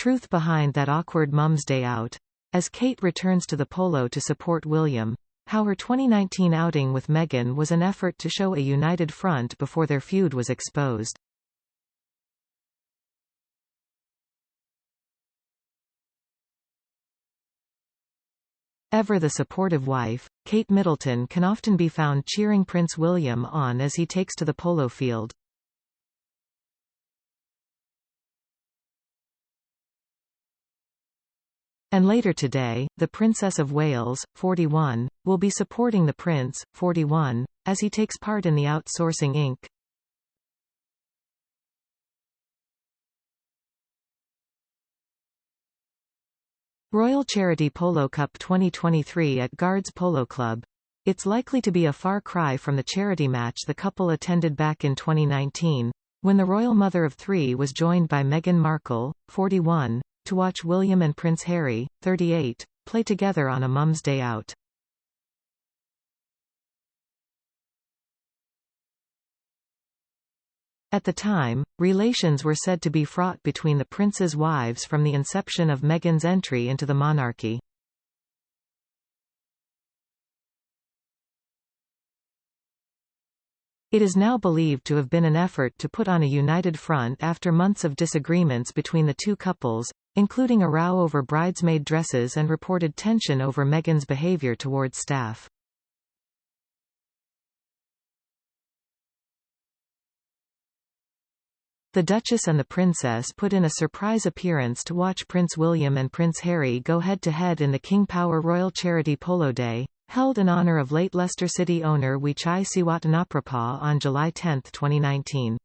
truth behind that awkward Mum's Day out. As Kate returns to the polo to support William, how her 2019 outing with Meghan was an effort to show a united front before their feud was exposed. Ever the supportive wife, Kate Middleton can often be found cheering Prince William on as he takes to the polo field. And later today, the Princess of Wales, 41, will be supporting the Prince, 41, as he takes part in the Outsourcing Inc. Royal Charity Polo Cup 2023 at Guards Polo Club. It's likely to be a far cry from the charity match the couple attended back in 2019, when the royal mother of three was joined by Meghan Markle, 41, to watch William and Prince Harry, 38, play together on a Mum's Day out. At the time, relations were said to be fraught between the prince's wives from the inception of Meghan's entry into the monarchy. It is now believed to have been an effort to put on a united front after months of disagreements between the two couples, including a row over bridesmaid dresses and reported tension over Meghan's behavior towards staff. The Duchess and the Princess put in a surprise appearance to watch Prince William and Prince Harry go head-to-head in the King Power Royal Charity Polo Day, held in honor of late Leicester City owner Wichai Siwatanaprapa on July 10, 2019.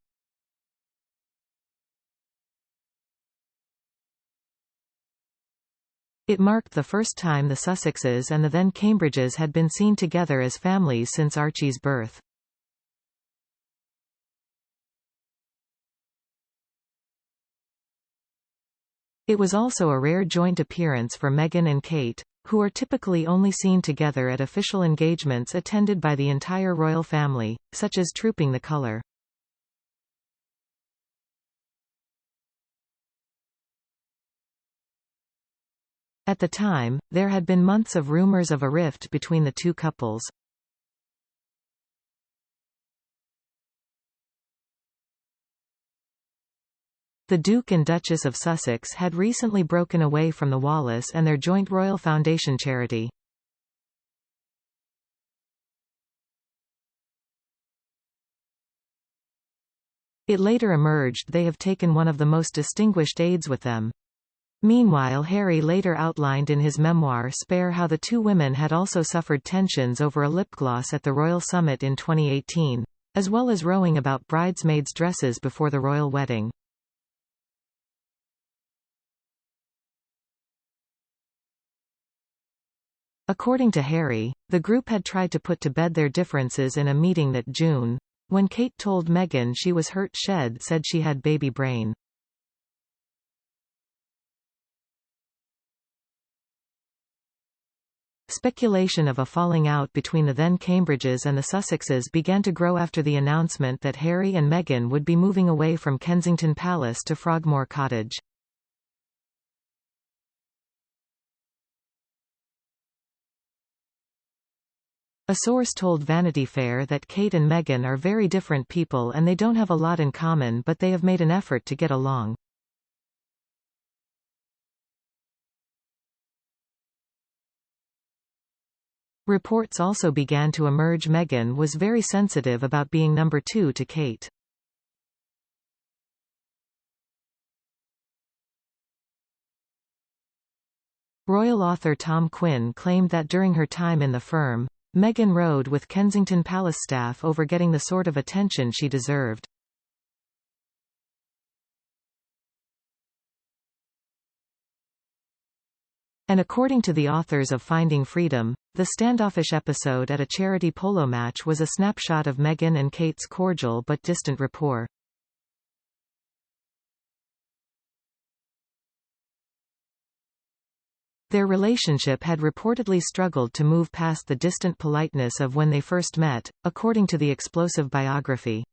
It marked the first time the Sussexes and the then Cambridges had been seen together as families since Archie's birth. It was also a rare joint appearance for Meghan and Kate, who are typically only seen together at official engagements attended by the entire royal family, such as Trooping the Colour. At the time, there had been months of rumours of a rift between the two couples. The Duke and Duchess of Sussex had recently broken away from the Wallace and their joint Royal Foundation charity. It later emerged they have taken one of the most distinguished aides with them. Meanwhile, Harry later outlined in his memoir Spare how the two women had also suffered tensions over a lip gloss at the Royal Summit in 2018, as well as rowing about bridesmaids' dresses before the royal wedding. According to Harry, the group had tried to put to bed their differences in a meeting that June, when Kate told Meghan she was hurt, said she had baby brain. Speculation of a falling out between the then Cambridges and the Sussexes began to grow after the announcement that Harry and Meghan would be moving away from Kensington Palace to Frogmore Cottage. A source told Vanity Fair that Kate and Meghan are very different people and they don't have a lot in common, but they have made an effort to get along. Reports also began to emerge Meghan was very sensitive about being number two to Kate. Royal author Tom Quinn claimed that during her time in the firm, Meghan rode with Kensington Palace staff over getting the sort of attention she deserved. And according to the authors of Finding Freedom, the standoffish episode at a charity polo match was a snapshot of Meghan and Kate's cordial but distant rapport. Their relationship had reportedly struggled to move past the distant politeness of when they first met, according to the explosive biography.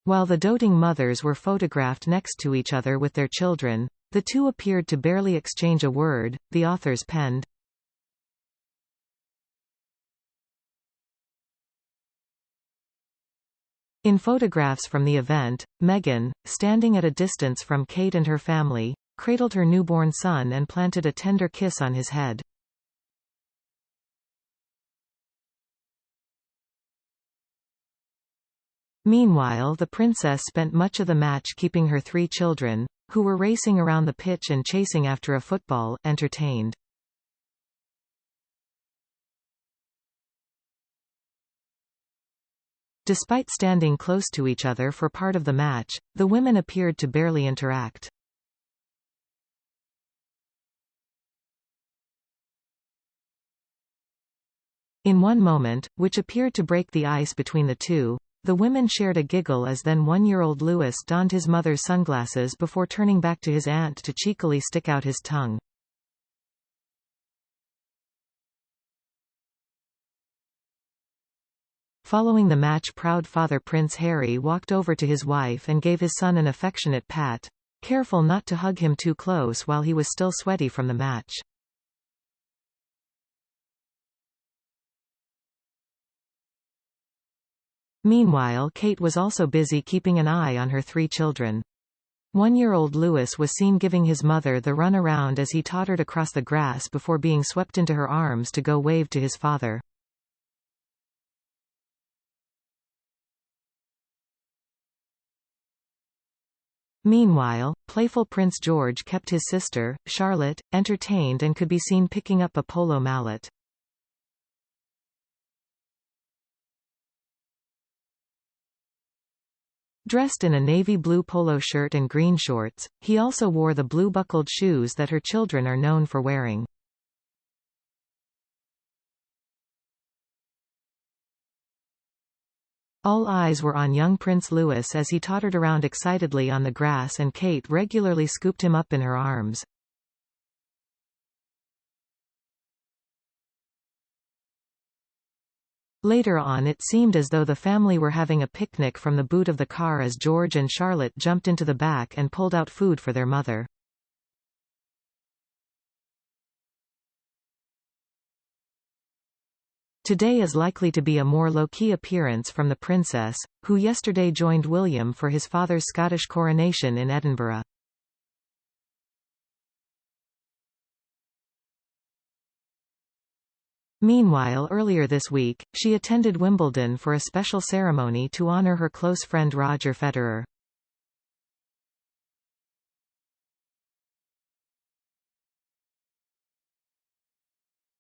While the doting mothers were photographed next to each other with their children, the two appeared to barely exchange a word, the authors penned. In photographs from the event, Meghan, standing at a distance from Kate and her family, cradled her newborn son and planted a tender kiss on his head. Meanwhile, the princess spent much of the match keeping her three children, who were racing around the pitch and chasing after a football, entertained. Despite standing close to each other for part of the match, the women appeared to barely interact. In one moment, which appeared to break the ice between the two, the women shared a giggle as then one-year-old Louis donned his mother's sunglasses before turning back to his aunt to cheekily stick out his tongue. Following the match, proud father Prince Harry walked over to his wife and gave his son an affectionate pat, careful not to hug him too close while he was still sweaty from the match. Meanwhile, Kate was also busy keeping an eye on her three children. One-year-old Louis was seen giving his mother the runaround as he tottered across the grass before being swept into her arms to go wave to his father. Meanwhile, playful Prince George kept his sister, Charlotte, entertained and could be seen picking up a polo mallet. Dressed in a navy blue polo shirt and green shorts, he also wore the blue buckled shoes that her children are known for wearing. All eyes were on young Prince Louis as he tottered around excitedly on the grass, and Kate regularly scooped him up in her arms. Later on, it seemed as though the family were having a picnic from the boot of the car as George and Charlotte jumped into the back and pulled out food for their mother. Today is likely to be a more low-key appearance from the princess, who yesterday joined William for his father's Scottish coronation in Edinburgh. Meanwhile, earlier this week, she attended Wimbledon for a special ceremony to honor her close friend Roger Federer.